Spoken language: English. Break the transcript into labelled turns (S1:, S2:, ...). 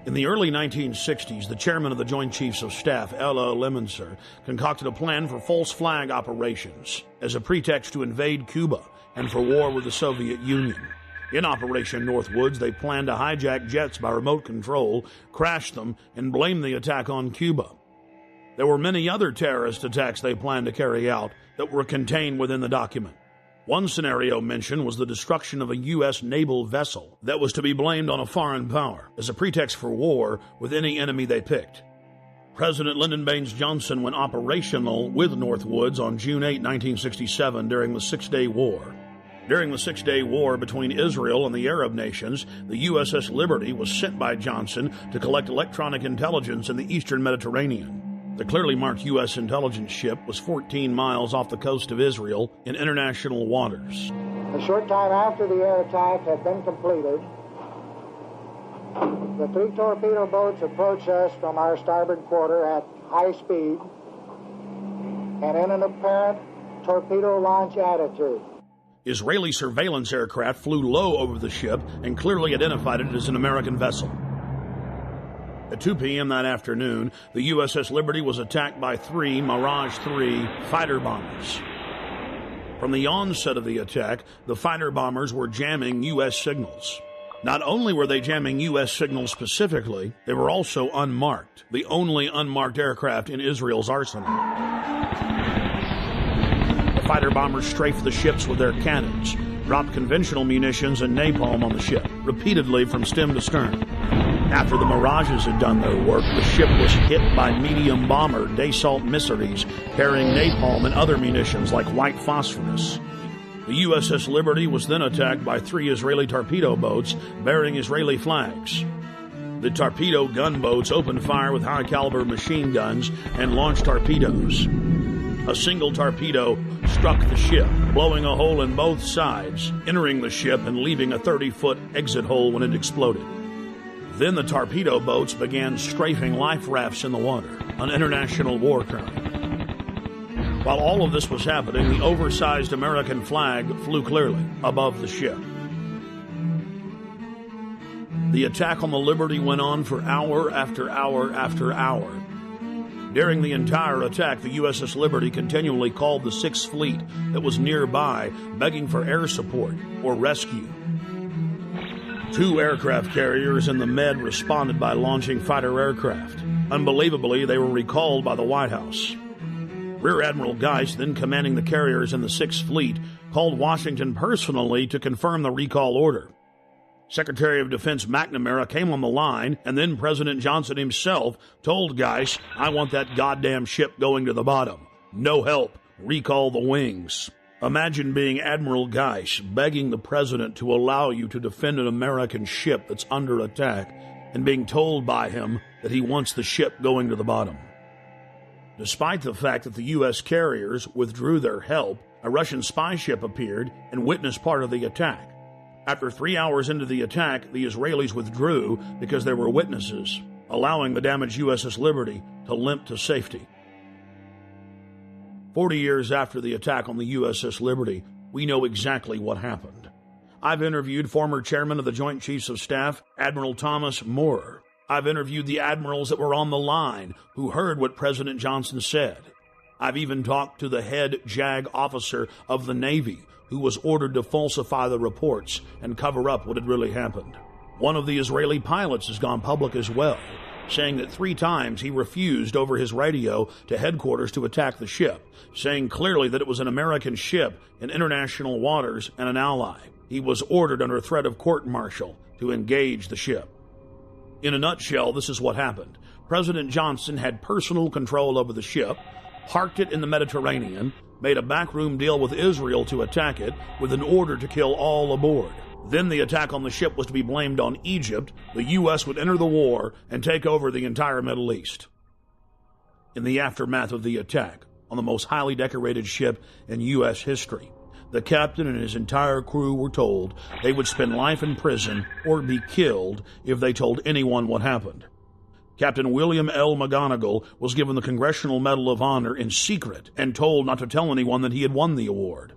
S1: In the early 1960s, the chairman of the Joint Chiefs of Staff, Ella Lemonser, concocted a plan for false flag operations as a pretext to invade Cuba and for war with the Soviet Union. In Operation Northwoods, they planned to hijack jets by remote control, crash them, and blame the attack on Cuba. There were many other terrorist attacks they planned to carry out that were contained within the document. One scenario mentioned was the destruction of a U.S. naval vessel that was to be blamed on a foreign power as a pretext for war with any enemy they picked. President Lyndon Baines Johnson went operational with Northwoods on June 8, 1967 during the Six-Day War. During the Six-Day War between Israel and the Arab nations, the USS Liberty was sent by Johnson to collect electronic intelligence in the eastern Mediterranean. The clearly marked U.S. intelligence ship was 14 miles off the coast of Israel in international waters.
S2: A short time after the air attack had been completed, the 3 torpedo boats approached us from our starboard quarter at high speed and in an apparent torpedo launch attitude.
S1: Israeli surveillance aircraft flew low over the ship and clearly identified it as an American vessel. At 2 p.m. that afternoon, the USS Liberty was attacked by 3 Mirage 3 fighter bombers. From the onset of the attack, the fighter bombers were jamming U.S. signals. Not only were they jamming U.S. signals specifically, they were also unmarked, the only unmarked aircraft in Israel's arsenal. The fighter bombers strafed the ships with their cannons, dropped conventional munitions and napalm on the ship, repeatedly from stem to stern. After the Mirages had done their work, the ship was hit by medium bomber Dassault missiles carrying napalm and other munitions like white phosphorus. The USS Liberty was then attacked by 3 Israeli torpedo boats bearing Israeli flags. The torpedo gunboats opened fire with high-caliber machine guns and launched torpedoes. A single torpedo struck the ship, blowing a hole in both sides, entering the ship and leaving a 30-foot exit hole when it exploded. Then the torpedo boats began strafing life rafts in the water, an international war crime. While all of this was happening, the oversized American flag flew clearly above the ship. The attack on the Liberty went on for hour after hour after hour. During the entire attack, the USS Liberty continually called the Sixth Fleet that was nearby, begging for air support or rescue. 2 aircraft carriers in the Med responded by launching fighter aircraft. Unbelievably, they were recalled by the White House. Rear Admiral Geist, then commanding the carriers in the Sixth Fleet, called Washington personally to confirm the recall order. Secretary of Defense McNamara came on the line, and then President Johnson himself told Geist, "I want that goddamn ship going to the bottom. No help. Recall the wings." Imagine being Admiral Geist begging the president to allow you to defend an American ship that's under attack and being told by him that he wants the ship going to the bottom. Despite the fact that the U.S. carriers withdrew their help, a Russian spy ship appeared and witnessed part of the attack. After 3 hours into the attack, the Israelis withdrew because there were witnesses, allowing the damaged USS Liberty to limp to safety. 40 years after the attack on the USS Liberty, we know exactly what happened. I've interviewed former chairman of the Joint Chiefs of Staff, Admiral Thomas Moorer. I've interviewed the admirals that were on the line who heard what President Johnson said. I've even talked to the head JAG officer of the Navy who was ordered to falsify the reports and cover up what had really happened. One of the Israeli pilots has gone public as well, saying that 3 times he refused over his radio to headquarters to attack the ship, saying clearly that it was an American ship in international waters and an ally. He was ordered under threat of court-martial to engage the ship. In a nutshell, this is what happened. President Johnson had personal control over the ship, parked it in the Mediterranean, made a backroom deal with Israel to attack it with an order to kill all aboard. Then the attack on the ship was to be blamed on Egypt. The U.S. would enter the war and take over the entire Middle East. In the aftermath of the attack on the most highly decorated ship in U.S. history, the captain and his entire crew were told they would spend life in prison or be killed if they told anyone what happened. Captain William L. McGonigal was given the Congressional Medal of Honor in secret and told not to tell anyone that he had won the award.